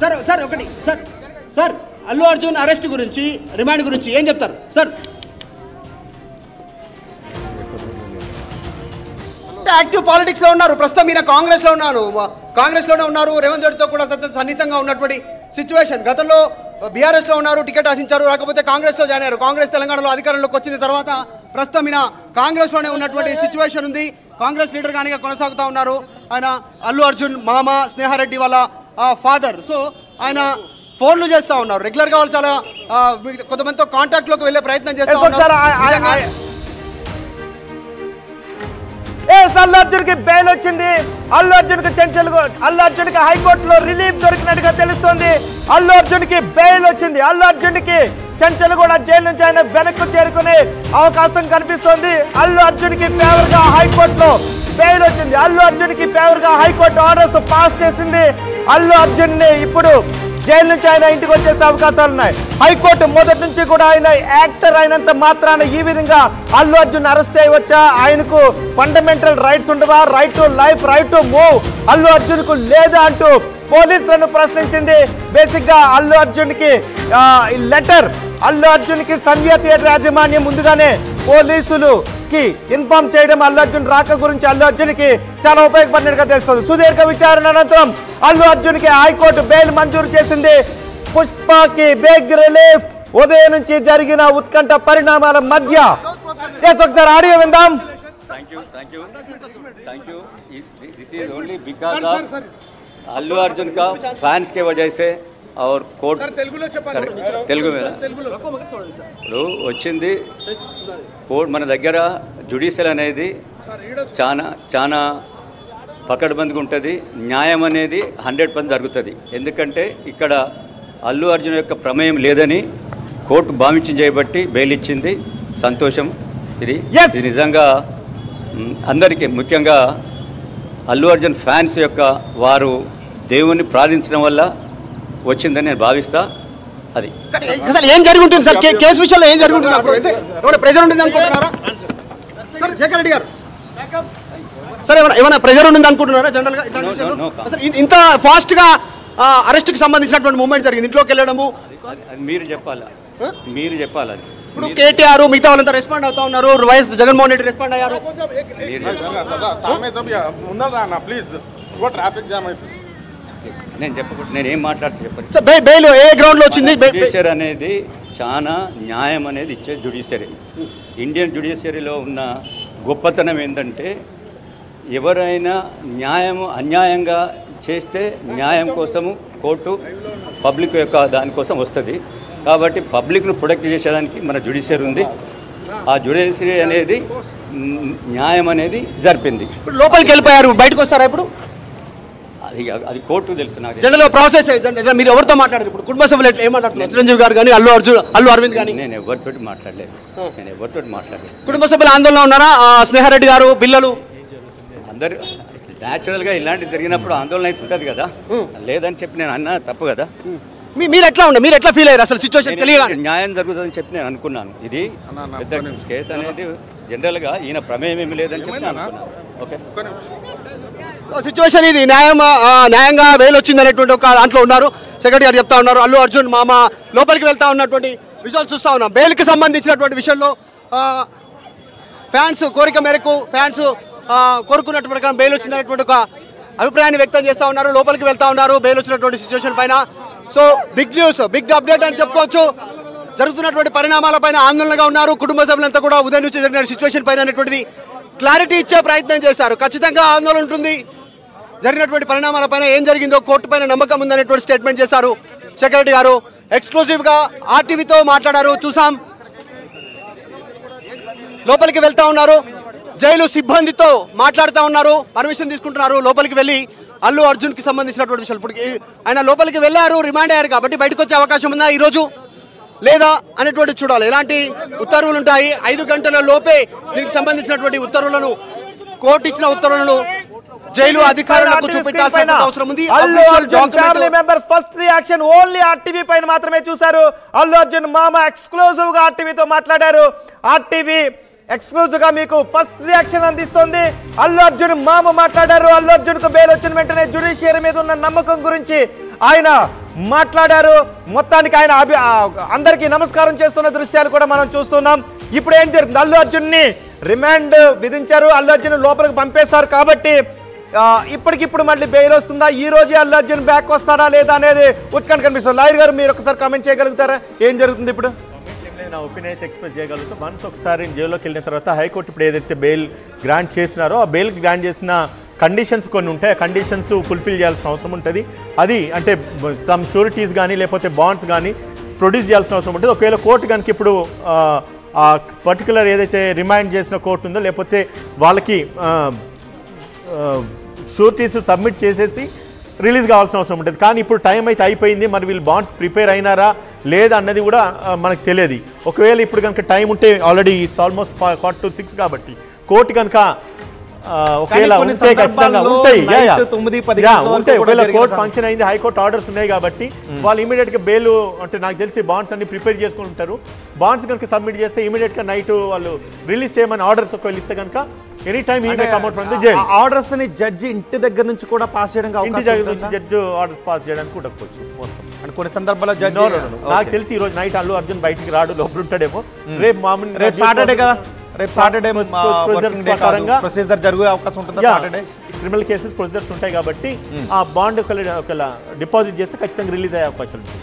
Sir sir ఒకటి sir sir Allu Arjun arrest గురించి remand గురించి ఏం చెప్తారు సార్? యాక్టివ్ పాలిటిక్స్లో ఉన్నారు ప్రస్తుతం, ఈయన కాంగ్రెస్లోనే ఉన్నారు. రేవంత్ రెడ్డితో కూడా సన్నిహితంగా ఉన్నటువంటి సిచ్యువేషన్. గతంలో బీఆర్ఎస్లో ఉన్నారు, టికెట్ ఆశించారు, రాకపోతే కాంగ్రెస్లో జాయిన్ అయ్యారు. కాంగ్రెస్ తెలంగాణలో అధికారంలోకి వచ్చిన తర్వాత ప్రస్తుతం ఈయన కాంగ్రెస్లోనే ఉన్నటువంటి సిచ్యువేషన్ ఉంది. కాంగ్రెస్ లీడర్ గానిగా కొనసాగుతూ ఉన్నారు. ఆయన అల్లు అర్జున్ మామ స్నేహారెడ్డి వాళ్ళ ఫాదర్. సో ఆయన ఫోన్లు చేస్తూ ఉన్నారు రెగ్యులర్గా. వాళ్ళు చాలా కొంతమందితో కాంటాక్ట్లోకి వెళ్ళే ప్రయత్నం చేస్తూ ఉన్నారు. అల్లు అర్జున్ కి బెయిల్ వచ్చింది. అల్లు అర్జున్ కి హైకోర్టులో రిలీఫ్ దొరికినట్టుగా తెలుస్తోంది. అల్లు అర్జున్ కి బెయిల్ వచ్చింది. అల్లు అర్జున్ కి చెంచల్ కూడా జైలు నుంచి ఆయన వెనక్కు చేరుకునే అవకాశం కనిపిస్తోంది. అల్లు అర్జున్ కి ఫేవర్ గా హైకోర్టులో బెయిల్ వచ్చింది. అల్లు అర్జున్ కి ఫేవర్ గా హైకోర్టు ఆర్డర్స్ పాస్ చేసింది. అల్లు అర్జున్ ని ఇప్పుడు జైలు నుంచి ఆయన ఇంటికి వచ్చేసే అవకాశాలు ఉన్నాయి. హైకోర్టు మొదటి నుంచి కూడా ఆయన యాక్టర్ అయినంత మాత్రాన ఈ విధంగా అల్లు అర్జున్ అరెస్ట్ చేయవచ్చా? ఆయనకు ఫండమెంటల్ రైట్స్ ఉండవా? Right to life, right to move Allu Arjun కు లేదా అంటూ పోలీసులను ప్రశ్నించింది. బేసిక్ గా అల్లు అర్జున్ కి లెటర్, అల్లు అర్జున్ కి సంధ్య థియేటర్ యాజమాన్యం ముందుగానే పోలీసులుకి ఇన్ఫార్మ్ చేయడం అల్లు అర్జున్ రాక గురించి అల్లు అర్జున్ కి చాలా ఉపయోగపడినట్టుగా తెలుస్తుంది. సుదీర్ఘ విచారణ అనంతరం అల్లు అర్జున్ కి హైకోర్టు బెయిల్ మంజూరు చేసింది. పుష్పకి బిగ్ రిలీఫ్. ఉదయం నుంచి జరిగిన ఉత్కంఠ పరిణామాల మధ్య ఒకసారి ఆడియో విందాం. अल्लू अर्जुन का फैंस के वजह से और कोर्ट తెలుగు మీద ఇప్పుడు వచ్చింది కోర్ట్ మన దగ్గర జ్యుడిషియల్ అనేది చాలా పకడ్బందీగా ఉంటుంది. న్యాయం అనేది 100% జరుగుతుంది. ఎందుకంటే ఇక్కడ అల్లు అర్జున్ యొక్క ప్రమేయం లేదని కోర్టు భావించి చేయబట్టి బెయిల్ ఇచ్చింది. సంతోషం. ఇది నిజంగా అందరికీ, ముఖ్యంగా అల్లు అర్జున్ ఫ్యాన్స్ యొక్క వారు దేవుణ్ణి ప్రార్థించడం వల్ల వచ్చిందని నేను భావిస్తా. అది అసలు ఏం జరుగుతుంది సార్? కేసు విషయంలో ఏం జరుగుతుంది? ప్రెజర్ ఉంటుంది అనుకుంటున్నారా సార్? శేఖర్ రెడ్డి గారు సార్ ఏమైనా ప్రెజర్ ఉంది అనుకుంటున్నారా జనరల్ గా? అసలు ఇంత ఫాస్ట్ గా అరెస్ట్ కి సంబంధించినటువంటి మూమెంట్ జరిగింది, ఇంట్లోకి వెళ్ళడము మీరు చెప్పాలా? మీరు చెప్పాలి. అది ఇప్పుడు కేటీఆర్ మిగతా వాళ్ళంతా రెస్పాండ్ అవుతా ఉన్నారు. వైఎస్ జగన్మోహన్ రెడ్డి రెస్పాండ్ అయ్యారు. నేను చెప్పకూడదు, నేను ఏం మాట్లాడుతూ చెప్పండి. బెయిల్ ఏ గ్రౌండ్ లో వచ్చింది? జ్యుడిషియరీ అనేది చాలా న్యాయం అనేది ఇచ్చే జ్యుడిషియరీ. ఇండియన్ జ్యుడిషియరీలో ఉన్న గొప్పతనం ఏంటంటే ఎవరైనా అన్యాయంగా చేస్తే న్యాయం కోసము కోర్టు పబ్లిక్ యొక్క దానికోసం వస్తుంది. కాబట్టి పబ్లిక్ను ప్రొటెక్ట్ చేసేదానికి మన జ్యుడిషియరీ ఉంది. ఆ జ్యుడిషియరీ అనేది న్యాయం అనేది జరిపింది. ఇప్పుడు లోపలికి వెళ్ళిపోయారు, బయటకు వస్తారా ఇప్పుడు? అది కోర్టు తెలుసు. నాకు జనరల్ ప్రాసెస్ మీరు ఎవరితో మాట్లాడారు? ఇప్పుడు కుటుంబ సభ్యులు ఏమంటారు? చిరంజీవి గారు కానీ అల్లు అరవింద్ కానీ? నేను ఎవరితోటి మాట్లాడలేదు. కుటుంబ సభ్యులు ఆందోళన ఉన్నారా? స్నేహారెడ్డి గారు, పిల్లలు అందరు న్యాచురల్గా ఇలాంటివి జరిగినప్పుడు ఆందోళన అయితే ఉంటుంది కదా. లేదని చెప్పి నేను అన్నా తప్పు కదా. మీరు ఎట్లా ఫీల్ అయ్యారు? అసలు సిచ్యువేషన్ తెలియదు, న్యాయం జరుగుతుందని చెప్పి నేను అనుకున్నాను. ఇది పెద్ద కేసు అనేది జనరల్గా ఈయన ప్రమేయం ఏమి లేదని చెప్పి అనుకున్నాను. ఓకే, సిచ్యువేషన్ ఇది న్యాయంగా బెయిల్ వచ్చింది అనేటువంటి ఒక దాంట్లో ఉన్నారు. సెక్రటరీ గారు చెప్తా ఉన్నారు. అల్లు అర్జున్ మామ లోపలికి వెళ్తా ఉన్నటువంటి విజువల్స్ చూస్తూ ఉన్నాం. బెయిల్కి సంబంధించినటువంటి విషయంలో ఫ్యాన్స్ కోరిక మేరకు కోరుకున్నటువంటి ప్రకారం బెయిల్ వచ్చిందనేటువంటి ఒక అభిప్రాయాన్ని వ్యక్తం చేస్తూ ఉన్నారు. లోపలికి వెళ్తా ఉన్నారు బెయిల్ వచ్చినటువంటి సిచ్యువేషన్ పైన. So big news, big update అని చెప్పుకోవచ్చు. జరుగుతున్నటువంటి పరిణామాల పైన ఆందోళనగా ఉన్నారు. కుటుంబ సభ్యులంతా కూడా ఉదయం నుంచి జరిగిన సిచ్యువేషన్ పైన అనేటువంటిది క్లారిటీ ఇచ్చే ప్రయత్నం చేశారు. ఖచ్చితంగా ఆందోళన ఉంటుంది. జరిగినటువంటి పరిణామాల పైన ఏం జరిగిందో కోర్టు పైన నమ్మకం ఉందనేటువంటి స్టేట్మెంట్ చేశారు సెక్రటరీ గారు. ఎక్స్క్లూజివ్గా ఆర్టీవీతో మాట్లాడారు, చూసాం. లోపలికి వెళ్తా ఉన్నారు, జైలు సిబ్బందితో మాట్లాడుతూ ఉన్నారు, పర్మిషన్ తీసుకుంటున్నారు. లోపలికి వెళ్ళి అల్లు అర్జున్కి సంబంధించినటువంటి విషయాలు ఇప్పుడు ఆయన లోపలికి వెళ్ళారు, రిమాండ్ అయ్యారు కాబట్టి బయటకు వచ్చే అవకాశం ఉందా ఈరోజు లేదా అనేటువంటి చూడాలి. ఎలాంటి ఉత్తర్వులు ఉంటాయి? 5 గంటల లోపే దీనికి సంబంధించినటువంటి ఉత్తర్వులను, కోర్టు ఇచ్చిన ఉత్తర్వులను జైలు అధికారులకు చూపెట్టాల్సిన అవసరం ఉంది. Family members first reaction only RTV పైన మాత్రమే చూశారు. అల్లు అర్జున్ మామ ఎక్స్క్లూజివ్ గా ఆర్టీవీతో మాట్లాడారు. ఆర్టీవీ ఎక్స్క్లూజివ్ గా మీకు ఫస్ట్ రియాక్షన్ అందిస్తుంది. అల్లు అర్జున్ మామ మాట్లాడారు. అల్లు అర్జున్ కు బెయిల్ వచ్చిన వెంటనే జ్యుడిషియరీ మీద ఉన్న నమ్మకం గురించి ఆయన మాట్లాడారు. మొత్తానికి ఆయన అందరికీ నమస్కారం చేస్తున్న దృశ్యాలు కూడా మనం చూస్తున్నాం. ఇప్పుడు ఏం జరుగుతుంది, అల్లు అర్జున్ని రిమాండ్ విధించారు, అల్లు అర్జున్ లోపలికి పంపేశారు. కాబట్టి ఇప్పటికిప్పుడు మళ్ళీ బెయిల్ వస్తుందా, ఈ రోజే అల్లు అర్జున్ బ్యాక్ వస్తాడా లేదా అనేది ఉత్కంఠ కనిపిస్తుంది. లాయర్ గారు మీరు ఒకసారి కామెంట్ చేయగలుగుతారా, ఏం జరుగుతుంది ఇప్పుడు? నా ఒపీనియన్ అయితే ఎక్స్ప్రెస్ చేయగలుగుతాం. వన్స్ ఒకసారి జైల్లోకి వెళ్ళిన తర్వాత హైకోర్టు ఇప్పుడు ఏదైతే బెయిల్ గ్రాంట్ చేసినారో ఆ బెయిల్ గ్రాంట్ చేసిన కండిషన్స్ కొన్ని ఉంటాయి. ఆ కండిషన్స్ ఫుల్ఫిల్ చేయాల్సిన అవసరం ఉంటుంది. అది అంటే సమ్ షూరిటీస్ కానీ లేకపోతే బాండ్స్ కానీ ప్రొడ్యూస్ చేయాల్సిన అవసరం ఉంటుంది. ఒకవేళ కోర్టు కనుక ఇప్పుడు ఆ పర్టికులర్ ఏదైతే రిమైండ్ చేసిన కోర్టు ఉందో లేకపోతే వాళ్ళకి షూరిటీస్ సబ్మిట్ చేసేసి రిలీజ్ కావాల్సిన అవసరం ఉంటుంది. కానీ ఇప్పుడు టైం అయితే అయిపోయింది, మరి వీళ్ళు బాండ్స్ ప్రిపేర్ అయినారా లేదా అన్నది కూడా మనకు తెలియదు. ఒకవేళ ఇప్పుడు కనుక టైం ఉంటే ఆల్రెడీ ఇట్స్ ఆల్మోస్ట్ 4-6 కాబట్టి కోర్టు కనుక ఒకవేళ ఉంటే ఖచ్చితంగా ఉంటాయి. ఒకవేళ కోర్టు ఫంక్షన్ అయింది, హైకోర్టు ఆర్డర్స్ ఉన్నాయి కాబట్టి వాళ్ళు ఇమీడియట్గా బెయిల్ అంటే నాకు తెలిసి బాండ్స్ అన్ని ప్రిపేర్ చేసుకుని ఉంటారు. బాండ్స్ కనుక సబ్మిట్ చేస్తే ఇమీడియట్గా నైట్ వాళ్ళు రిలీజ్ చేయమని ఆర్డర్స్ ఒకవేళ ఇస్తే కనుక ఎనీ టైమ్ ఈ may come out from the jail. Orders ని జడ్జి ఇంటి దగ్గర నుంచి కూడా పాస్ చేయడానికి ఇంటి దగ్గర నుంచి జడ్జి ఆర్డర్స్ పాస్ చేయడానికి ఉండకపోవచ్చు మోసం. అంటే కొన్ని సందర్భాల్లో జడ్జి నాకు తెలిసి ఈ రోజు నైట్ అల్లు అర్జున్ బయటికి రాడు, లోపల ఉంటాడేమో. రేపు మామూలు రేపు సాటర్డే కదా, రేపు సాటర్డే ప్రొసీజర్ జరిగే అవకాశం ఉంటుంది. సాటర్డే క్రిమినల్ కేసెస్ ప్రొసీజర్స్ ఉంటాయి కాబట్టి ఆ బాండ్ ఒకవేళ డిపాజిట్ చేస్తే ఖచ్చితంగా రిలీజ్ అయ్యే అవకాశం ఉంటుంది.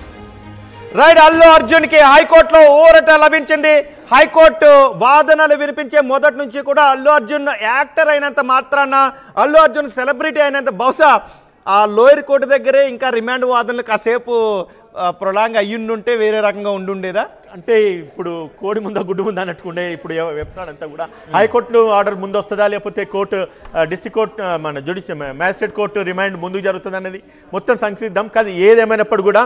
రైట్, అల్లు అర్జున్ కి హైకోర్టులో ఊరట లభించింది. హైకోర్టు వాదనలు వినిపించే మొదటి నుంచి కూడా అల్లు అర్జున్ యాక్టర్ అయినంత మాత్రాన, అల్లు అర్జున్ సెలబ్రిటీ అయినంత బహుశా ఆ లోయర్ కోర్టు దగ్గరే ఇంకా రిమాండ్ వాదనలు కాసేపు ప్రొలాంగ్ అయ్యుండుంటే వేరే రకంగా ఉండుండేదా? అంటే ఇప్పుడు కోడి ముందా గుడ్డు ముందా అన్నట్టుకుండే ఇప్పుడు వెబ్సైట్ అంతా కూడా హైకోర్టు ఆర్డర్ ముందు వస్తుందా లేకపోతే కోర్టు డిస్ట్రిక్ట్ కోర్టు మన మ్యాజిస్ట్రేట్ కోర్టు రిమైండ్ ముందుకు జరుగుతుంది అనేది మొత్తం సంసిద్ధం. కానీ ఏదేమైనప్పుడు కూడా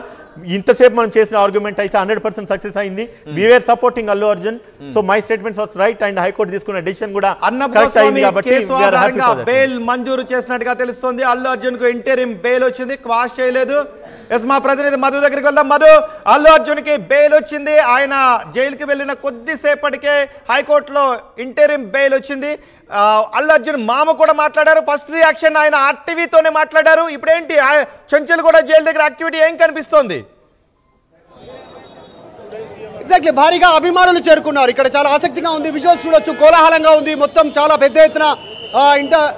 ఇంతసేపు మనం చేసిన ఆర్గ్యుమెంట్ అయితే 100% సక్సెస్ అయింది. We're supporting Allu Arjun. So my statements was right and high court తీసుకున్న డెసిషన్ కూడా కరెక్ట్ అయింది కాబట్టి బెయిల్ మంజూరు చేసినట్టుగా తెలుస్తోంది. అల్లు అర్జున్ కు ఇంటరిం బెయిల్ వచ్చింది, క్వాష్ చేయలేదు. ఎస్, మా ప్రతినిధి మధు దగ్గరికి వెళ్దాం. మధు, అల్లు అర్జున్ కి బెయిల్ వచ్చింది, ఆయన జైలుకి వెళ్ళిన కొద్దిసేపటికే హైకోర్టులో ఇంటరిం బెయిల్ వచ్చింది. అల్లు అర్జున్ మామ కూడా మాట్లాడారు. ఫస్ట్ రియాక్షన్ ఆయన ఆర్టీవీతోనే మాట్లాడారు. ఇప్పుడేంటి చెంచల్ కూడా జైలు దగ్గర యాక్టివిటీ ఏం కనిపిస్తోంది? ఎగ్జాక్ట్లీ, భారీగా అభిమానులు చేరుకున్నారు. ఇక్కడ చాలా ఆసక్తిగా ఉంది, విజువల్స్ చూడొచ్చు, కోలాహలంగా ఉంది, మొత్తం చాలా పెద్ద ఎత్తున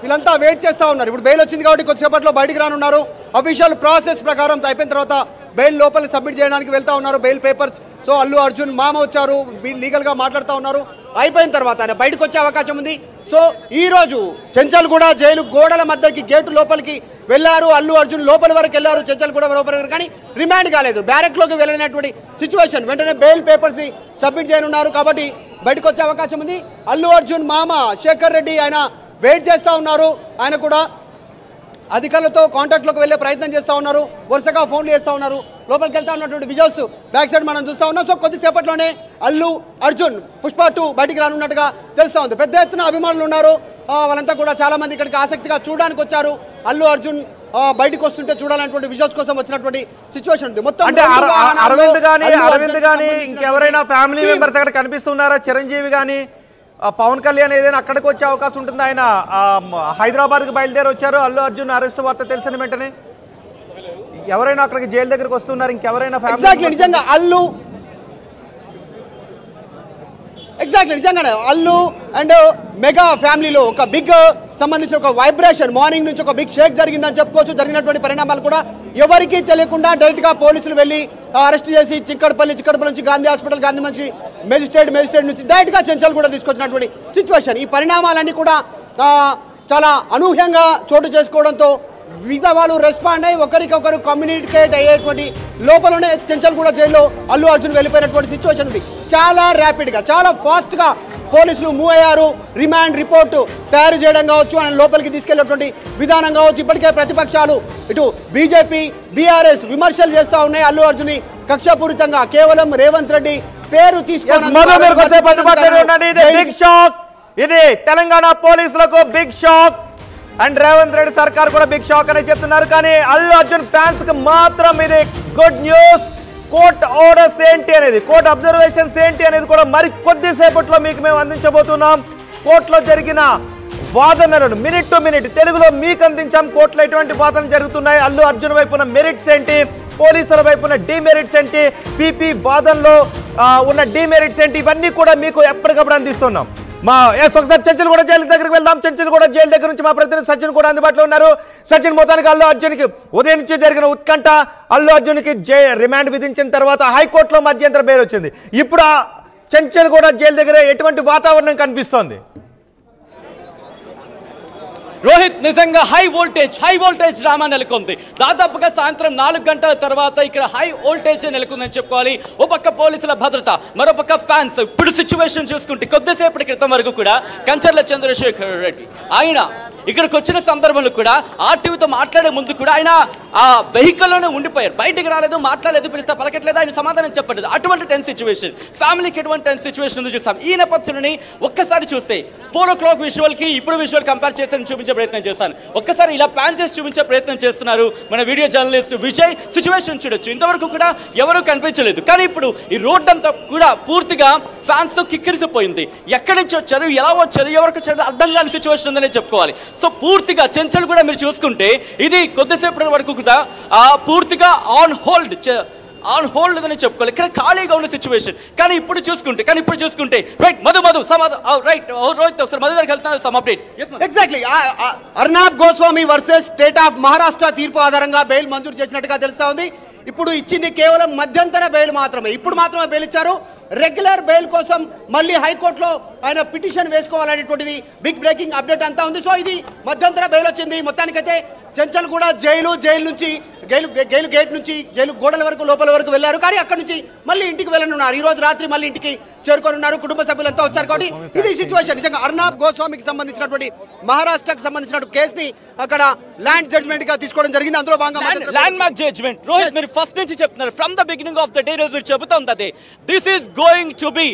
వీళ్ళంతా వెయిట్ చేస్తూ ఉన్నారు. ఇప్పుడు బెయిల్ వచ్చింది కాబట్టి కొద్దిసేపట్లో బయటికి రానున్నారు. అఫీషియల్ ప్రాసెస్ ప్రకారం అయిపోయిన తర్వాత బెయిల్ లోపల సబ్మిట్ చేయడానికి వెళ్తా ఉన్నారు, bail papers. So Allu Arjun మామ వచ్చారు, లీగల్గా మాట్లాడుతూ ఉన్నారు. అయిపోయిన తర్వాత ఆయన బయటకు వచ్చే అవకాశం ఉంది. సో ఈరోజు చెంచల్ కూడా జైలు గోడల మధ్యకి గేటు లోపలికి వెళ్ళారు. అల్లు అర్జున్ లోపల వరకు వెళ్ళారు, చెంచల్ కూడా లోపలికి, కానీ రిమాండ్ కాలేదు. బ్యారెక్లోకి వెళ్ళినటువంటి సిచ్యువేషన్. వెంటనే బెయిల్ పేపర్స్ని సబ్మిట్ చేయనున్నారు కాబట్టి బయటకు వచ్చే అవకాశం ఉంది. అల్లు అర్జున్ మామ శేఖర్ రెడ్డి ఆయన వెయిట్ చేస్తూ ఉన్నారు. ఆయన కూడా అధికారులతో కాంటాక్ట్లోకి వెళ్ళే ప్రయత్నం చేస్తూ ఉన్నారు, వరుసగా ఫోన్లు చేస్తూ ఉన్నారు. లోపలికి వెళ్తా ఉన్నటువంటి విజువల్స్ బ్యాక్ సైడ్ మనం చూస్తూ ఉన్నాం. సో కొద్దిసేపట్లోనే అల్లు అర్జున్ పుష్ప 2 బయటికి రానున్నట్టుగా తెలుస్తూ ఉంది. పెద్ద ఎత్తున అభిమానులు ఉన్నారు, వాళ్ళంతా కూడా చాలా మంది ఇక్కడికి ఆసక్తిగా చూడడానికి వచ్చారు. అల్లు అర్జున్ బయటకు వస్తుంటే చూడాలన్నటువంటి విజువల్స్ కోసం వచ్చినటువంటి సిచ్యువేషన్ ఉంది. మొత్తం అంటే అరవింద్ గానీ ఇంకెవరైనా ఫ్యామిలీ మెంబర్స్ అక్కడ కనిపిస్తున్నారా? చిరంజీవి గానీ పవన్ కళ్యాణ్ ఏదైనా అక్కడికి వచ్చే అవకాశం ఉంటుంది? ఆయన హైదరాబాద్కి బయలుదేరి వచ్చారు. అల్లు అర్జున్ అరెస్ట్ వార్త తెలిసిన వెంటనే ఎవరైనా అక్కడికి జైలు దగ్గరికి వస్తున్నారు? ఇంకెవరైనా నిజంగా నిజంగానే అల్లు అండ్ మెగా ఫ్యామిలీలో ఒక బిగ్ సంబంధించిన ఒక వైబ్రేషన్, మార్నింగ్ నుంచి ఒక బిగ్ షేక్ జరిగిందని చెప్పుకోవచ్చు. జరిగినటువంటి పరిణామాలు కూడా ఎవరికీ తెలియకుండా డైరెక్ట్గా పోలీసులు వెళ్ళి అరెస్ట్ చేసి చిక్కడపల్లి నుంచి గాంధీ హాస్పిటల్, గాంధీ నుంచి మెజిస్ట్రేట్ నుంచి డైరెక్ట్గా చెంచల్ కూడా తీసుకొచ్చినటువంటి సిచ్యువేషన్. ఈ పరిణామాలన్నీ కూడా చాలా అనూహ్యంగా చోటు చేసుకోవడంతో మిగతా వాళ్ళు రెస్పాండ్ అయ్యి ఒకరికొకరు కమ్యూనికేట్ అయ్యేటువంటి లోపలనే చెంచల్ కూడా జైల్లో అల్లు అర్జున్ వెళ్ళిపోయినటువంటి సిచ్యువేషన్ ఉంది. చాలా ర్యాపిడ్గా, చాలా ఫాస్ట్గా పోలీసులు మూవ్ అయ్యారు. రిమాండ్ రిపోర్టు తయారు చేయడం కావచ్చు, ఆయన లోపలికి తీసుకెళ్లేటువంటి విధానం కావచ్చు. ఇప్పటికే ప్రతిపక్షాలు ఇటు బీజేపీ, బీఆర్ఎస్ విమర్శలు చేస్తూ ఉన్నాయి అల్లు అర్జున్ కక్షపూరితంగా కేవలం రేవంత్ రెడ్డి పేరు తీసుకొని. ఇది తెలంగాణ పోలీసులకు big shock and Revanth Reddy సర్కార్ కూడా బిగ్ షాక్ అని చెప్తున్నారు. కానీ అల్లు అర్జున్ ఫ్యాన్స్ కి మాత్రం ఇది గుడ్ న్యూస్. కోర్ట్ ఆర్డర్స్ ఏంటి అనేది, కోర్ట్ అబ్జర్వేషన్స్ ఏంటి అనేది కూడా మరి కొద్దిసేపట్లో మీకు మేము అందించబోతున్నాం. కోర్టులో జరిగిన వాదనలను మినిట్ టు మినిట్ తెలుగులో మీకు అందించాం. కోర్టులో ఎటువంటి వాదనలు జరుగుతున్నాయి, అల్లు అర్జున్ వైపున మెరిట్స్ ఏంటి, పోలీసుల వైపున డిమెరిట్స్ ఏంటి, పీపీ వాదనలో ఉన్న డిమెరిట్స్ ఏంటి, ఇవన్నీ కూడా మీకు ఎప్పటికప్పుడు అందిస్తున్నాం. ఒకసారి చెంచల్గూడ జైలు దగ్గరికి వెళ్దాం. చెంచల్గూడ జైలు దగ్గర నుంచి మా ప్రతినిధి సచిన్ కూడా అందుబాటులో ఉన్నారు. సచిన్, మొత్తానికి అల్లు అర్జున్కి ఉదయం నుంచి జరిగిన ఉత్కంఠ, అల్లు అర్జున్కి రిమాండ్ విధించిన తర్వాత హైకోర్టులో మధ్యంతర బెయిల్ వచ్చింది. ఇప్పుడు ఆ చెంచల్గూడ జైలు దగ్గర ఎటువంటి వాతావరణం కనిపిస్తోంది? రోహిత్, నిజంగా హై వోల్టేజ్ డ్రామా నెలకొంది. దాదాపుగా సాయంత్రం 4 గంటల తర్వాత ఇక్కడ హై వోల్టేజ్ నెలకొందని చెప్పుకోవాలి. ఓ పక్క పోలీసుల భద్రత, మరోపక్క ఫ్యాన్స్. ఇప్పుడు సిచ్యువేషన్ చూసుకుంటే కొద్దిసేపటి క్రితం వరకు కూడా కంచర్ల చంద్రశేఖర్ రెడ్డి ఆయన ఇక్కడికి వచ్చిన సందర్భంలో కూడా ఆర్టీవీతో మాట్లాడే ముందు కూడా ఆయన ఆ వెహికల్లోనే ఉండిపోయారు. బయటికి రాలేదు, మాట్లాడలేదు, పిలిస్తే పలకట్లేదు, ఆయన సమాధానం చెప్పలేదు. అటువంటి టెన్స్ సిచ్యువేషన్, ఫ్యామిలీకి ఎటువంటి టెన్స్ సిచ్యువేషన్ చూసాం. ఈ నేపథ్యంలోని ఒక్కసారి చూస్తే 4 o'clock విజువల్కి ఇప్పుడు విజువల్ కంపేర్ చేసి చూపించే ప్రయత్నం చేశాను. ఒక్కసారి ఇలా ప్లాన్ చేసి చూపించే ప్రయత్నం చేస్తున్నారు మన వీడియో జర్నలిస్ట్ విజయ్. సిచ్యువేషన్ చూడొచ్చు, ఇంతవరకు కూడా ఎవరూ కనిపించలేదు. కానీ ఇప్పుడు ఈ రోడ్ అంతా కూడా పూర్తిగా ఫ్యాన్స్తో కిక్కిరిసిపోయింది. ఎక్కడి నుంచి వచ్చారు, ఎలా వచ్చారు, ఎవరికి వచ్చారు అర్థం కాని సిచ్యువేషన్ ఉందనే చెప్పుకోవాలి. సో పూర్తిగా చెంచల్ కూడా మీరు చూసుకుంటే ఇది కొద్దిసేపటి వరకు కూడా పూర్తిగా ఆన్ హోల్డ్ అని చెప్పుకోవాలి. ఇక్కడ ఖాళీగా ఉన్న సిచ్యువేషన్. కానీ ఇప్పుడు చూసుకుంటే రైట్ మధు రైట్ రోహిత్ ఒకసారి మధు దగ్గరికి వెళ్తున్నారు. Some update. Exactly Arnab Goswami versus state of Maharashtra తీర్పు ఆధారంగా బెయిల్ మంజూరు చేసినట్టుగా తెలుస్తా ఉంది. ఇప్పుడు ఇచ్చింది కేవలం మధ్యంతర బెయిల్ మాత్రమే. ఇప్పుడు మాత్రమే బెయిల్ ఇచ్చారు. రెగ్యులర్ బెయిల్ కోసం మళ్ళీ హైకోర్టులో ఆయన పిటిషన్ వేసుకోవాలనేటువంటిది బిగ్ బ్రేకింగ్ అప్డేట్ అంతా ఉంది. సో ఇది మధ్యంతర బెయిల్ వచ్చింది. మొత్తానికైతే చెంచల్గూడ జైలు నుంచి గైలు గేట్ నుంచి జైలు గోడల వరకు లోపల వరకు వెళ్ళారు. కానీ అక్కడ నుంచి మళ్ళీ ఇంటికి వెళ్ళనున్నారు. ఈ రోజు రాత్రి మళ్ళీ ఇంటికి చేరుకోనున్నారు. కుటుంబ సభ్యులంతా వచ్చారు. కాబట్టి ఇది సిచ్యువేషన్. నిజంగా అర్నాబ్ గోస్వామికి సంబంధించినటువంటి మహారాష్ట్రకి సంబంధించినటువంటి కేసుని అక్కడ ల్యాండ్ జడ్జ్మెంట్ గా తీసుకోవడం జరిగింది. అందులో భాగంగా ల్యాండ్ మార్క్ జడ్జ్మెంట్. రోహిత్, మీరు ఫస్ట్ నుంచి చెప్తున్నారు, from the beginning of the day రోజు మీరు చెబుతుంది అదే, this is going to be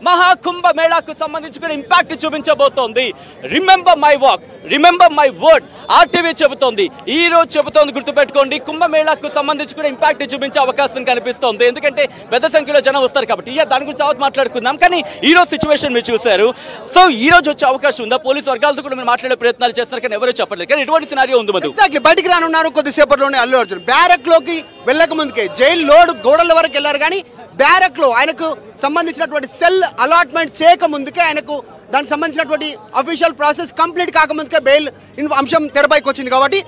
మహాకుంభమేళాకు సంబంధించి కూడా ఇంపాక్ట్ చూపించబోతోంది. రిమెంబర్ మై వర్డ్ ఆర్టీవీ చెబుతోంది, ఈ రోజు చెబుతోంది, గుర్తుపెట్టుకోండి. కుంభమేళాకు సంబంధించి కూడా ఇంపాక్ట్ చూపించే అవకాశం కనిపిస్తోంది. ఎందుకంటే పెద్ద సంఖ్యలో జనం వస్తారు కాబట్టి. దాని గురించి తర్వాత మాట్లాడుకుందాం. కానీ ఈ రోజు సిచ్యువేషన్ మీరు చూశారు. సో ఈ రోజు వచ్చే అవకాశం ఉందా? పోలీసు వర్గాలతో కూడా మీరు మాట్లాడే ప్రయత్నాలు చేస్తారు, కానీ ఎవరు చెప్పలేదు. కానీ ఎటువంటి సినారియో ఉంది మధు? బయటికి రానున్నారు కొద్దిసేపట్లోనే అల్లు అర్జున్. బ్యారక్ లోకి వెళ్ళక ముందుకే జైలు లోడ్ గోడల వరకు వెళ్ళారు. కానీ బ్యారక్ లో ఆయనకు సంబంధించినటువంటి సెల్ అలాట్మెంట్ చేయక ముందుకే, ఆయనకు దానికి సంబంధించినటువంటి అఫీషియల్ ప్రాసెస్ కంప్లీట్ కాకముందుకే బెయిల్ అంశం తెరపైకి వచ్చింది. కాబట్టి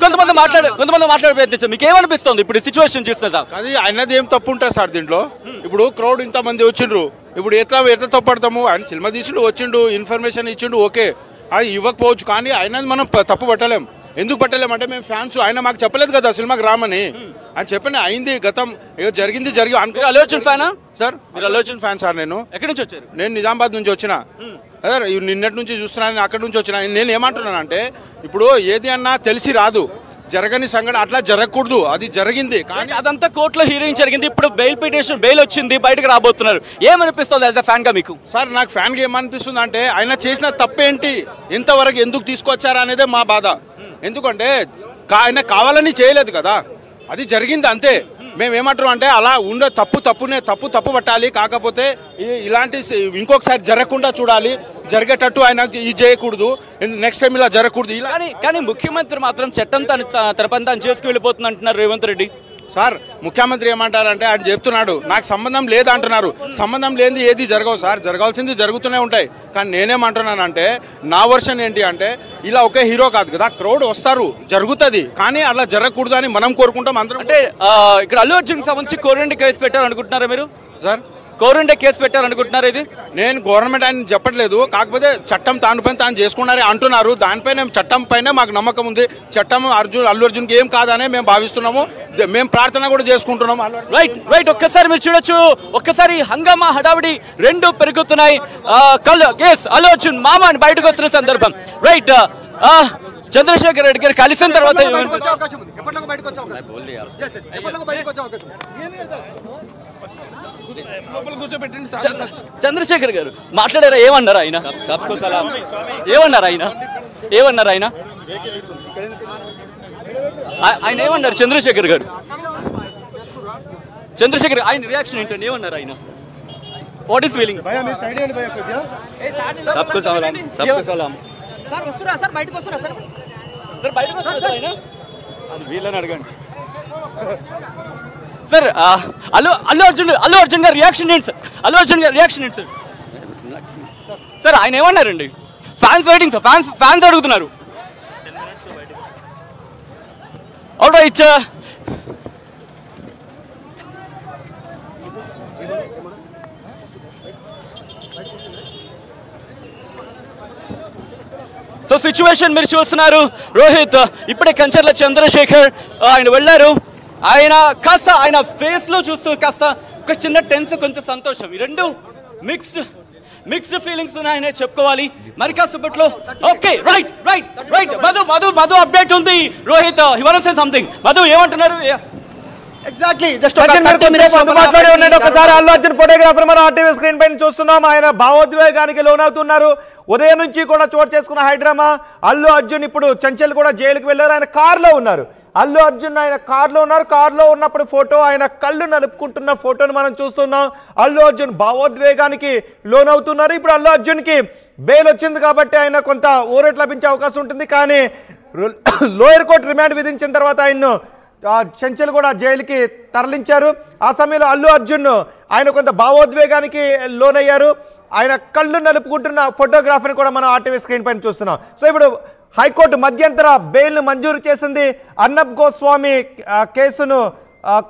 కొంతమంది మాట్లాడే ప్రయత్నించారు. మీకు ఏమనిపిస్తుంది ఇప్పుడు సిచ్యువేషన్ చూస్తున్నా? అది ఆయనది ఏం తప్పు ఉంటుంది సార్ దీంట్లో? ఇప్పుడు క్రౌడ్ ఇంతమంది వచ్చిండ్రు, ఇప్పుడు ఎట్లా తప్పడతాము? ఆయన సినిమా తీసుడు వచ్చిండు, ఇన్ఫర్మేషన్ ఇచ్చిండు, ఓకే, అది ఇవ్వకపోవచ్చు. కానీ ఆయన మనం తప్పు పట్టలేం. ఎందుకు పట్టలేమంటే మేము ఫ్యాన్స్, ఆయన మాకు చెప్పలేదు కదా సినిమాకి రామని. అని చెప్పండి, అయింది, గతం జరిగింది అల్లు అర్జున్ ఫ్యానా సార్? మీరు అల్లు అర్జున్ ఫ్యాన్ సార్. నేను ఎక్కడి నుంచి వచ్చారు? నేను నిజామాబాద్ నుంచి వచ్చిన. అదే నిన్నటి నుంచి చూస్తున్నాను, అక్కడి నుంచి వచ్చిన. నేను ఏమంటున్నానంటే, ఇప్పుడు ఏది అన్నా తెలిసి రాదు. జరగని సంఘటన అట్లా జరగకూడదు, అది జరిగింది. కానీ అదంతా కోర్టులో హీరింగ్ జరిగింది. ఇప్పుడు బెయిల్ వచ్చింది, బయటకు రాబోతున్నారు. ఏమనిపిస్తుంది యాజ్ అ ఫ్యాన్ గా మీకు? సార్ నాకు ఫ్యాన్ గా ఏమనిపిస్తుంది అంటే, ఆయన చేసిన తప్పేంటి, ఇంతవరకు ఎందుకు తీసుకొచ్చారా అనేదే మా బాధ. ఎందుకంటే ఆయన కావాలని చేయలేదు కదా, అది జరిగింది అంతే. మేము ఏమంటున్నాం అంటే, అలా ఉండే తప్పు పట్టాలి. కాకపోతే ఇలాంటి ఇంకొకసారి జరగకుండా చూడాలి, జరిగేటట్టు ఆయన ఇది చేయకూడదు, నెక్స్ట్ టైం ఇలా జరగకూడదు. కానీ ముఖ్యమంత్రి మాత్రం చట్టం తన పని తాను చేసుకు వెళ్ళిపోతుంది అంటున్నారు రేవంత్ రెడ్డి. సార్ ముఖ్యమంత్రి ఏమంటారంటే, ఆయన చెప్తున్నాడు నాకు సంబంధం లేదంటున్నారు. సంబంధం లేనిది ఏది జరగవు సార్, జరగాల్సింది జరుగుతూనే ఉంటాయి. కానీ నేనేమంటున్నానంటే, నా వర్షన్ ఏంటి అంటే, ఇలా ఒకే హీరో కాదు కదా, క్రౌడ్ వస్తారు, జరుగుతుంది. కానీ అలా జరగకూడదు అని మనం కోరుకుంటాం అందరం. అంటే ఇక్కడ అల్లు అర్జున్ సంబంధించి కోరండి కేసు పెట్టారు అనుకుంటున్నారా మీరు? సార్ కోరండి కేసు పెట్టారు అనుకుంటున్నారు? ఇది నేను గవర్నమెంట్ ఆయన చెప్పట్లేదు, కాకపోతే చట్టం తాను పైన తాను చేసుకున్నారే అంటున్నారు. దానిపైన చట్టం పైన మాకు నమ్మకం ఉంది. చట్టం అల్లు అర్జున్కి ఏం కాదనే మేము భావిస్తున్నాము. మేము ప్రార్థన కూడా చేసుకుంటున్నాము. రైట్ ఒక్కసారి మీరు చూడొచ్చు. ఒక్కసారి హంగామా హడావిడి రెండు పెరుగుతున్నాయి. అల్లు అర్జున్ మామ అని బయటకు వస్తున్న సందర్భం. రైట్ చంద్రశేఖర్ రెడ్డి గారు కలిసిన తర్వాత చంద్రశేఖర్ గారు మాట్లాడారా? ఏమన్నారు ఆయన? ఆయన ఏమన్నారు చంద్రశేఖర్ గారు? ఆయన రియాక్షన్ ఏంటండి? ఏమన్నారు ఆయన? What is feeling? అది వీళ్ళని అడగండి సార్. అల్లు అర్జున్ గారి రియాక్షన్ ఏంటి సార్? అల్లు అర్జున్ గారి రియాక్షన్ ఏంటి సార్? సార్ ఆయన ఏమన్నారండి? ఫ్యాన్స్ వెయిటింగ్ సార్, ఫ్యాన్స్ అడుగుతున్నారు. All right. సో సిచ్యువేషన్ మీరు చూస్తున్నారు. రోహిత్ ఇప్పుడే కంచర్ల చంద్రశేఖర్ ఆయన వెళ్ళారు. ఆయన ఫేస్ లో చూస్తూ కాస్త ఒక చిన్న టెన్స్, కొంచెం సంతోషం, ఈ రెండు మిక్స్డ్ ఫీలింగ్స్ ఉన్నాయనే చెప్పుకోవాలి. మరి కాసేపట్లో ఓకే రైట్ మధు అప్డేట్ ఉంది. Rohit he wants to say something. Madhu ఏమంటున్నారు? ఎగ్జాక్ట్లీ జస్ట్ ఒకసారి అల్లు అర్జున్ ఫోటోగ్రాఫర్ మనం ఆర్టీవీ స్క్రీన్ పైన చూస్తున్నాం. ఆయన భావోద్వేగానికి లోనవుతున్నారు. ఉదయం నుంచి కూడా చోటు చేసుకున్న హైడ్రామా. అల్లు అర్జున్ ఇప్పుడు చంచల్ కూడా జైలుకి వెళ్ళారు. ఆయన కారులో ఉన్నారు. అల్లు అర్జున్ ఆయన కారులో ఉన్నారు. కారులో ఉన్నప్పుడు ఫోటో, ఆయన కళ్ళు నలుపుకుంటున్న ఫోటోను మనం చూస్తున్నాం. అల్లు అర్జున్ భావోద్వేగానికి లోనవుతున్నారు. ఇప్పుడు అల్లు అర్జున్కి బెయిల్ వచ్చింది కాబట్టి ఆయన కొంత ఊరట లభించే అవకాశం ఉంటుంది. కానీ లోయర్ కోర్టు రిమాండ్ విధించిన తర్వాత ఆయన్ను చంచల్ కూడా జైలుకి తరలించారు. ఆ సమయంలో అల్లు అర్జున్ ఆయన కొంత భావోద్వేగానికి లోనయ్యారు. ఆయన కళ్ళు నలుపుకుంటున్న ఫోటోగ్రాఫర్ని కూడా మనం ఆర్టీవీ స్క్రీన్ పైన చూస్తున్నాం. సో ఇప్పుడు హైకోర్టు మధ్యంతర బెయిల్ను మంజూరు చేసింది. అర్నబ్ గోస్వామి కేసును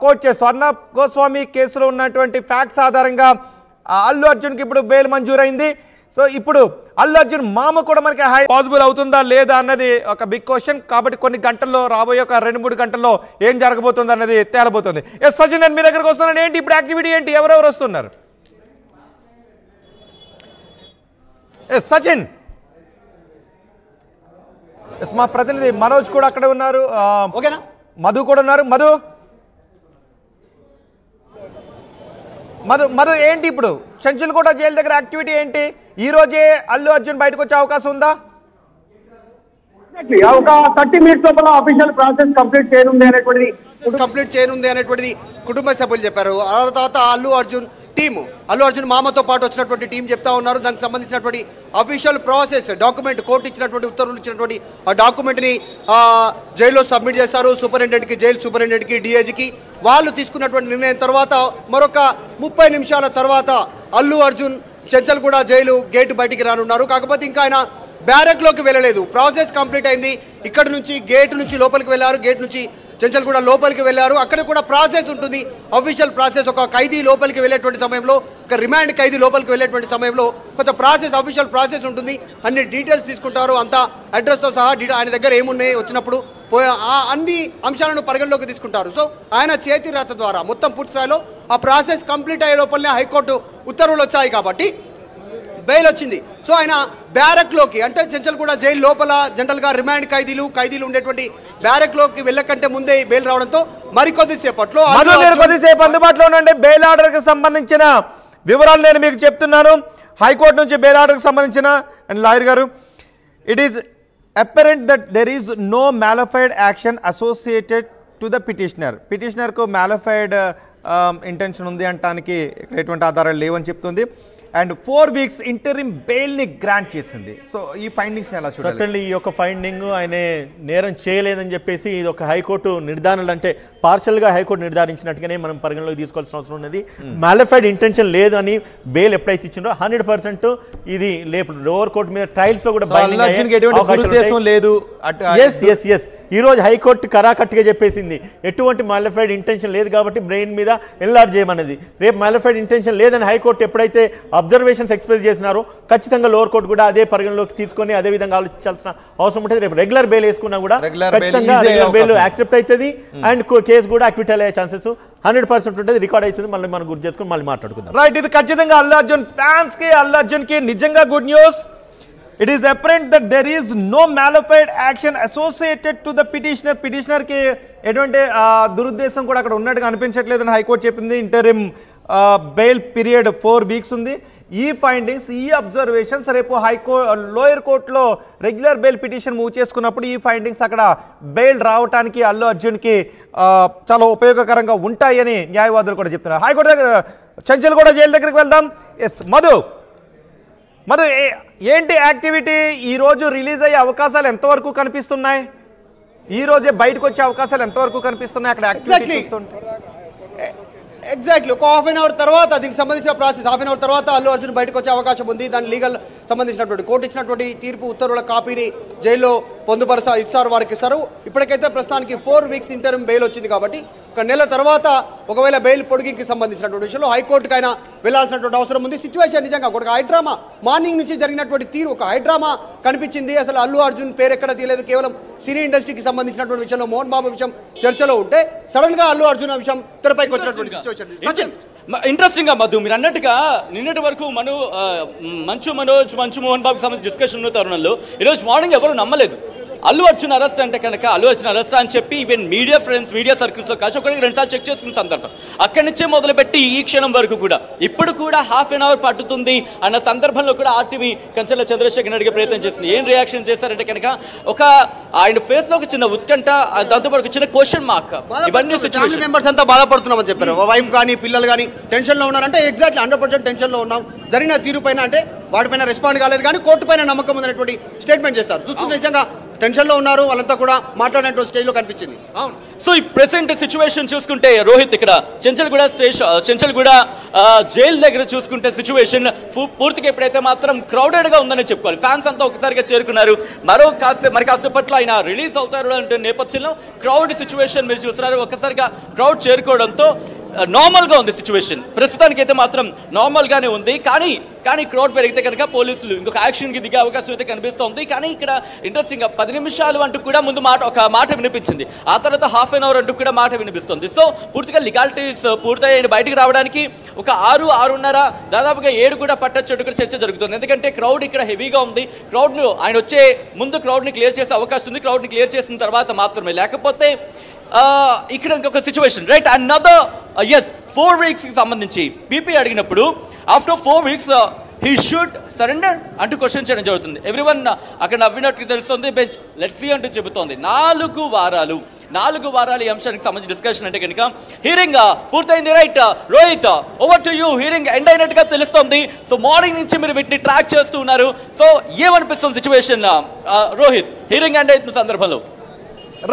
కోర్టు చేస్తూ అర్నబ్ గోస్వామి కేసులో ఉన్నటువంటి ఫ్యాక్ట్స్ ఆధారంగా అల్లు అర్జున్కి ఇప్పుడు బెయిల్ మంజూరైంది. సో ఇప్పుడు అల్లు అర్జున్ మామ కూడా మనకి పాసిబుల్ అవుతుందా లేదా అన్నది ఒక బిగ్ క్వశ్చన్. కాబట్టి కొన్ని గంటల్లో, రాబోయే ఒక 2-3 గంటల్లో ఏం జరగబోతుంది అన్నది తేలబోతుంది. సచిన్, నేను మీ దగ్గరకు వస్తున్నాను. ఏంటి ఇప్పుడు యాక్టివిటీ ఏంటి? ఎవరెవరు వస్తున్నారు? సచిన్, మా ప్రతినిధి మనోజ్ కూడా అక్కడే ఉన్నారు. మధు కూడా ఉన్నారు. మధు ఏంటి ఇప్పుడు చంచల్ కూడా జైలు దగ్గర యాక్టివిటీ ఏంటి? ఈ రోజే అల్లు అర్జున్ బయటకు వచ్చే అవకాశం ఉందా? ఒక 30 minutes లోపల అఫీషియల్ ప్రాసెస్ కంప్లీట్ చేయనుంది అనేటువంటిది కుటుంబ సభ్యులు చెప్పారు. ఆ తర్వాత అల్లు అర్జున్ మామతో పాటు వచ్చినటువంటి టీం చెప్తా ఉన్నారు. దానికి సంబంధించినటువంటి అఫీషియల్ ప్రాసెస్ డాక్యుమెంట్, కోర్టు ఇచ్చినటువంటి ఉత్తర్వులు ఇచ్చినటువంటి ఆ డాక్యుమెంట్ని జైల్లో సబ్మిట్ చేస్తారు. జైలు సూపరింటెండెంట్కి, డిఐజీకి. వాళ్ళు తీసుకున్నటువంటి నిర్ణయం తర్వాత మరొక 30 నిమిషాల తర్వాత అల్లు అర్జున్ చంచల్ కూడా జైలు గేటు బయటికి రానున్నారు. కాకపోతే ఇంకా ఆయన బ్యారక్లోకి వెళ్ళలేదు. ప్రాసెస్ కంప్లీట్ అయింది. ఇక్కడ నుంచి గేటు నుంచి లోపలికి వెళ్ళారు. గేట్ నుంచి చంచల్ కూడా లోపలికి వెళ్ళారు. అక్కడ కూడా ప్రాసెస్ ఉంటుంది, అఫీషియల్ ప్రాసెస్. ఒక ఖైదీ లోపలికి వెళ్ళేటువంటి సమయంలో, ఒక రిమాండ్ ఖైదీ లోపలికి వెళ్ళేటువంటి సమయంలో కొంత ప్రాసెస్, అఫీషియల్ ప్రాసెస్ ఉంటుంది. అన్ని డీటెయిల్స్ తీసుకుంటారు. అంతా అడ్రస్తో సహా ఆయన దగ్గర ఏమున్నాయి వచ్చినప్పుడు అన్ని అంశాలను పరిగణలోకి తీసుకుంటారు. సో ఆయన చేతి రాత ద్వారా మొత్తం పూర్తి స్థాయిలో ఆ ప్రాసెస్ కంప్లీట్ అయ్యే లోపలనే హైకోర్టు ఉత్తర్వులు వచ్చాయి కాబట్టి బెయిల్ వచ్చింది. సో ఆయన బ్యారక్లోకి, అంటే చంచల్ కూడా జైలు లోపల జనరల్గా రిమాండ్ ఖైదీలు ఉండేటువంటి బ్యారక్లోకి వెళ్ళకంటే ముందే బెయిల్ రావడంతో మరికొద్దిసేపట్లో అందుబాటులో ఉండే బెయిల్ ఆర్డర్కి సంబంధించిన వివరాలు నేను మీకు చెప్తున్నాను. హైకోర్టు నుంచి బెయిల్ ఆర్డర్కి సంబంధించిన అండ్ లాయర్ గారు, it is apparent that there is no malified action associated to the petitioner ko malified intention undi antaaniki eటువంటి ఆధారాలు లేవని చెప్తుంది. అండ్ 4 weeks ఇంటరిమ్ బెయిల్ ని గ్రాంట్ చేసింది. సో ఈ ఫైండింగ్స్ ఎలా చూడాలి? సర్టన్లీ ఈ యొక్క ఫైండింగ్ ఆయన నేరం చేయలేదని చెప్పేసి ఇది ఒక హైకోర్టు నిర్ధారణలు, అంటే పార్షల్గా హైకోర్టు నిర్ధారించినట్టుగానే మనం పరిగణలోకి తీసుకోవాల్సిన అవసరం ఉన్నది. మ్యాలిఫైడ్ ఇంటెన్షన్ లేదు అని బెయిల్ ఎప్పుడైతే ఇచ్చిందో 100% ఇది లేపు లోవర్ కోర్టు మీద ట్రయల్స్ లో కూడా లేదు. ఈ రోజు హైకోర్టు కరాకట్టుగా చెప్పేసింది ఎటువంటి మ్యాలిఫైడ్ ఇంటెన్షన్ లేదు కాబట్టి బ్రెయిన్ మీద ఎన్లార్జ్ చేయమన్నది. రేపు మ్యాలిఫైడ్ ఇంటెన్షన్ లేదని హైకోర్టు ఎప్పుడైతే అబ్జర్వేషన్స్ ఎక్స్ప్రెస్ చేసినారో ఖచ్చితంగా లోవర్ కోర్టు కూడా అదే పరిగణలోకి తీసుకొని అదే విధంగా ఆలోచించాల్సిన అవసరం ఉంటుంది. రేపు రెగ్యులర్ బెయిల్ వేసుకున్నా కూడా ఖచ్చితంగా రెగ్యులర్ బెయిల్ యాక్సెప్ట్ అవుతుంది అండ్ కేసు కూడా అక్విటల్ అయ్యే ఛాన్సెస్ 100% ఉంటుంది. రికార్డ్ అవుతుంది. మళ్ళీ మనం గుర్తు చేసుకుని మళ్ళీ మాట్లాడుకుందాం. రైట్, ఇది ఖచ్చితంగా అల్లు అర్జున్ ఫ్యాన్స్ కి, అల్లు అర్జున్ కి నిజంగా good news. It is apparent that there is no malified action associated to the petitioner కి ఎటువంటి దురుద్దేశం కూడా అక్కడ ఉన్నట్టుగా అనిపించట్లేదని హైకోర్టు చెప్పింది. ఇంటరిమ్ బెయిల్ పీరియడ్ 4 weeks ఉంది. ఈ ఫైండింగ్స్, ఈ అబ్జర్వేషన్స్ రేపు లోయర్ కోర్టులో రెగ్యులర్ బెయిల్ పిటిషన్ మూవ్ చేసుకున్నప్పుడు ఈ ఫైండింగ్స్ అక్కడ బెయిల్ రావడానికి అల్లు అర్జున్కి చాలా ఉపయోగకరంగా ఉంటాయని న్యాయవాదులు కూడా చెప్తున్నారు. హైకోర్టు దగ్గర చంచల్ కూడా జైలు దగ్గరికి వెళ్దాం. ఎస్ మధు, ఏంటి యాక్టివిటీ? ఈరోజు రిలీజ్ అయ్యే అవకాశాలు ఎంతవరకు కనిపిస్తున్నాయి? ఈ రోజే బయటకు వచ్చే అవకాశాలు ఎంతవరకు కనిపిస్తున్నాయి అక్కడ యాక్టివిటీ చూస్తుంటే? ఎగ్జాక్ట్లీ ఒక హాఫ్ అన్ అవర్ తర్వాత దీనికి సంబంధించిన ప్రాసెస్ హాఫ్ అన్ అవర్ తర్వాత అల్లు అర్జున్ బయటకు వచ్చే అవకాశం ఉంది. దాని లీగల్ సంబంధించినటువంటి కోర్టు ఇచ్చినటువంటి తీర్పు ఉత్తర్వుల కాపీని జైల్లో ఇచ్చారు వారికి ఇస్తారు. ఇప్పటికైతే ప్రస్తుతానికి 4 వీక్స్ ఇంటర్మ్ బెయిల్ వచ్చింది కాబట్టి ఒక నెల తర్వాత ఒకవేళ బెయిల్ పొడిగింకి సంబంధించినటువంటి విషయంలో హైకోర్టుకి అయినా వెళ్లాల్సినటువంటి అవసరం ఉంది. సిచ్యువేషన్ నిజంగా ఒక హైడ్రామా మార్నింగ్ నుంచి జరిగినటువంటి తీరు ఒక హైడ్రామా కనిపించింది. అసలు అల్లు అర్జున్ పేరు ఎక్కడ తీయలేదు. కేవలం సినీ ఇండస్ట్రీకి సంబంధించినటువంటి విషయంలో మోహన్ బాబు విషయం చర్చలో ఉంటే సడన్ గా అల్లు అర్జున్ విషయం తెరపైకి వచ్చినటువంటి సిచ్యువేషన్. ఇంట్రెస్టింగ్ గా మధు మీరు అన్నట్టుగా నిన్నటి వరకు మంచు మోహన్ బాబుకి సంబంధించి డిస్కషన్ ఉన్న తరుణంలో ఈరోజు మార్నింగ్ ఎవరు నమ్మలేదు. అల్లు అర్జున్ అరెస్ట్ అంటే కనుక అల్లు అర్జున్ అరెస్ట్ అని చెప్పి ఈవెన్ మీడియా ఫ్రెండ్స్ మీడియా సర్కిల్స్లో కాదు ఒకరికి 2 సార్లు చెక్ చేసుకున్న సందర్భం అక్కడి నుంచే మొదలుపెట్టి ఈ క్షణం వరకు కూడా ఇప్పుడు కూడా హాఫ్ అన్ అవర్ పట్టుతుంది అన్న సందర్భంలో కూడా ఆర్టీవీ కంచెల చంద్రశేఖర్ అడిగే ప్రయత్నం చేసింది. ఏం రియాక్షన్ చేశారంటే కనుక ఒక ఆయన ఫేస్ లో ఒక చిన్న ఉత్కంఠ, దాంతోపాటు ఒక చిన్న క్వశ్చన్ మార్క్. ఇవన్నీ ఫ్యామిలీ మెంబర్స్ అంతా బాధపడుతున్నామని చెప్పారు. వైఫ్ కానీ పిల్లలు కానీ టెన్షన్లో ఉన్నారంటే ఎగ్జాక్ట్లీ 100% టెన్షన్లో ఉన్నాం. జరిగిన తీరు పైన అంటే వాటిపైన రెస్పాండ్ కాలేదు కానీ కోర్టు పైన నమ్మకం ఉందనేటువంటి స్టేట్మెంట్ చేస్తారు. చూస్తుంటే నిజంగా టెన్షన్లో ఉన్నారు. వాళ్ళంతా కూడా మాట్లాడినటువంటి స్టేజ్లో కనిపించింది. అవును. సో ఈ ప్రెసెంట్ సిచ్యువేషన్ చూసుకుంటే రోహిత్ ఇక్కడ చెంచల్గూడ జైలు దగ్గర చూసుకుంటే సిచ్యువేషన్ పూర్తిగా ఎప్పుడైతే మాత్రం క్రౌడెడ్గా ఉందని చెప్పుకోవాలి. ఫ్యాన్స్ అంతా ఒకసారిగా చేరుకున్నారు. మరి కాసేపట్లో ఆయన రిలీజ్ అవుతారు అంటే నేపథ్యంలో క్రౌడ్ సిచ్యువేషన్ మీరు చూస్తున్నారు. ఒక్కసారిగా క్రౌడ్ చేరుకోవడంతో నార్మల్గా ఉంది సిచ్యువేషన్. ప్రస్తుతానికైతే మాత్రం నార్మల్గానే ఉంది. కానీ క్రౌడ్ పెరిగితే కనుక పోలీసులు ఇంకొక యాక్షన్కి దిగే అవకాశం అయితే కనిపిస్తోంది. కానీ ఇక్కడ ఇంట్రెస్టింగ్గా 10 నిమిషాలు అంటూ కూడా ముందు ఒక మాట వినిపించింది. ఆ తర్వాత హాఫ్ అన్ అవర్ అంటూ కూడా మాట వినిపిస్తుంది. సో పూర్తిగా లీగాలిటీస్ పూర్తయ్యి బయటికి రావడానికి ఒక 6-6:30 దాదాపుగా 7 కూడా పట్టొచ్చు కూడా చర్చ జరుగుతుంది. ఎందుకంటే క్రౌడ్ ఇక్కడ హెవీగా ఉంది. క్రౌడ్ను ఆయన వచ్చే ముందు క్రౌడ్ని క్లియర్ చేసే అవకాశం ఉంది. క్రౌడ్ని క్లియర్ చేసిన తర్వాత మాత్రమే, లేకపోతే ఇక్కడ ఇంకొక సిచ్యువేషన్ రైట్ అనదర్ 4 వీక్స్కి సంబంధించి పీపీ అడిగినప్పుడు after 4 weeks he should surrender అంటూ క్వశ్చన్ చేయడం జరుగుతుంది. ఎవ్రీవన్ అక్కడ నవ్వినట్టు తెలుస్తుంది. బెంచ్ లెట్స్ సీ అంటూ చెబుతోంది. 4 వారాలు ఈ అంశానికి సంబంధించి డిస్కషన్ అంటే కనుక హీరింగ్ పూర్తయింది. Right Rohit, over to you. Hearing end అయినట్టుగా తెలుస్తోంది. సో మార్నింగ్ నుంచి మీరు వీటిని ట్రాక్ చేస్తూ ఉన్నారు. సో ఏమనిపిస్తుంది సిచ్యువేషన్ రోహిత్ హీరింగ్ ఎండ్ అయిన సందర్భంలో?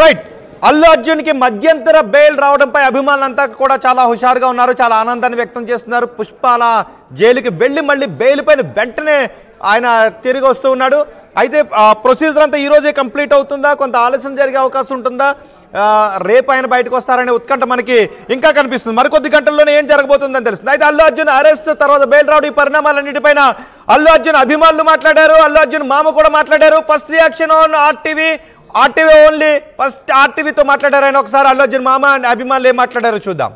రైట్, అల్లు అర్జున్కి మధ్యంతర బెయిల్ రావడంపై అభిమానులంతా కూడా చాలా హుషారుగా ఉన్నారు, చాలా ఆనందాన్ని వ్యక్తం చేస్తున్నారు. పుష్పాల జైలుకి వెళ్ళి మళ్ళీ బెయిల్ పైన వెంటనే ఆయన తిరిగి వస్తూ ఉన్నాడు. అయితే ప్రొసీజర్ అంతా ఈరోజే కంప్లీట్ అవుతుందా, కొంత ఆలస్యం జరిగే అవకాశం ఉంటుందా, రేపు ఆయన బయటకు వస్తారనే ఉత్కంఠ మనకి ఇంకా కనిపిస్తుంది. మరికొద్ది గంటల్లోనే ఏం జరగబోతుందని తెలుస్తుంది. అయితే అల్లు అర్జున్ అరెస్ట్ తర్వాత బెయిల్ రావడం, ఈ పరిణామాలన్నిటిపైన అల్లు అర్జున్ అభిమానులు మాట్లాడారు, అల్లు అర్జున్ మామ కూడా మాట్లాడారు. First reaction on RTV only. First ఆర్టీవీతో మాట్లాడారు ఆయన. ఒకసారి అల్లు అర్జున్ మామ అభిమానులు ఏం మాట్లాడారో చూద్దాం.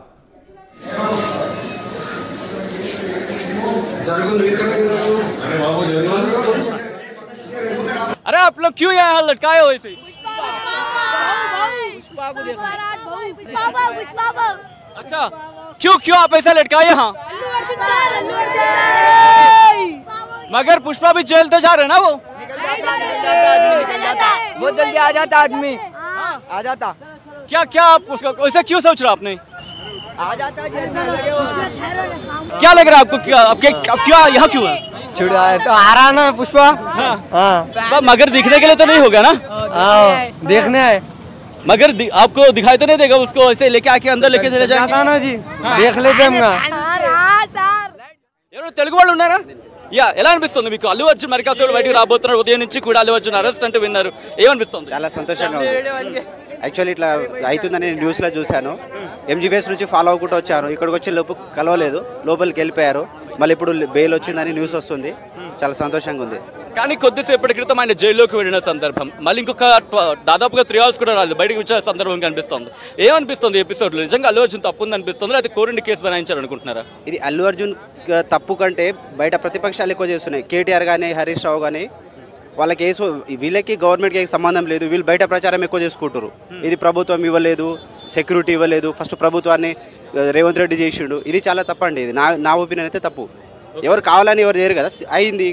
अरे आप लोग क्यों यहाँ लटकाए हो इसे? अच्छा, क्यों आप ऐसा लटकाए यहाँ? मगर पुष्पा भी जेल तो जा रहे ना वो? बहुत जल्दी आ जाता आदमी, आ जाता। क्या आप उसका ऐसा क्यों सोच रहे आपने? आ जाता जेल में लगे हो। क्या लग रहा है आपको? क्या यहाँ क्यों है? छुड़ा है तो आ रहा ना पुष्पा। हाँ। मगर दिखने के लिए तो नहीं होगा ना? देखने आए मगर आपको दिखाई तो नहीं देगा उसको ऐसे लेके आके अंदर लेके चले जाएंगे ना जी। देख लेते हम ఎవరు తెలుగు వాళ్ళు ఉన్నారా? ఎలా అనిపిస్తుంది మీకు? అల్లు అర్జున్ మరి కాసేపు బయటకు రాబోతున్నారు. ఉదయం నుంచి కూడా అల్లు అర్జున్ అరెస్ట్ అంటే విన్నారు. ఏమనిపిస్తుంది? చాలా సంతోషంగా ఉంది. యాక్చువల్లీ ఇట్లా అవుతుందని నేను న్యూస్లో చూశాను. ఎంజీబీఎస్ నుంచి ఫాలో అవ్వకుండా వచ్చాను. ఇక్కడికి వచ్చి కలవలేదు, లోపలికి వెళ్ళిపోయారు. మళ్ళీ ఇప్పుడు బెయిల్ వచ్చిందని న్యూస్ వస్తుంది. చాలా సంతోషంగా ఉంది. కానీ కొద్దిసేపటి క్రితం ఆయన జైల్లోకి వెళ్ళిన సందర్భం, మళ్ళీ ఇంకొక దాదాపుగా 3 hours కూడా రాలేదు, బయటకు వచ్చే సందర్భం కనిపిస్తుంది. ఏమనిపిస్తుంది ఎపిసోడ్లో? నిజంగా అల్లు అర్జున్ తప్పు ఉంది అనిపిస్తుంది, లేకపోతే కోరిండి కేసు బనాయించాలనుకుంటున్నారా? ఇది అల్లు అర్జున్ తప్పు కంటే బయట ప్రతిపక్షాలు ఎక్కువ చేస్తున్నాయి. కేటీఆర్ కానీ హరీష్ రావు కానీ వాళ్ళకి వీళ్ళకి గవర్నమెంట్కి సంబంధం లేదు. వీళ్ళు బయట ప్రచారం ఎక్కువ చేసుకుంటారు. ఇది ప్రభుత్వం ఇవ్వలేదు, సెక్యూరిటీ ఇవ్వలేదు, ఫస్ట్ ప్రభుత్వాన్ని రేవంత్ రెడ్డి చేసిండు. ఇది చాలా తప్పండి. ఇది నా ఒపీనియన్ అయితే తప్పు. ఎవరు కావాలని ఎవరు చేయరు కదా, అయింది.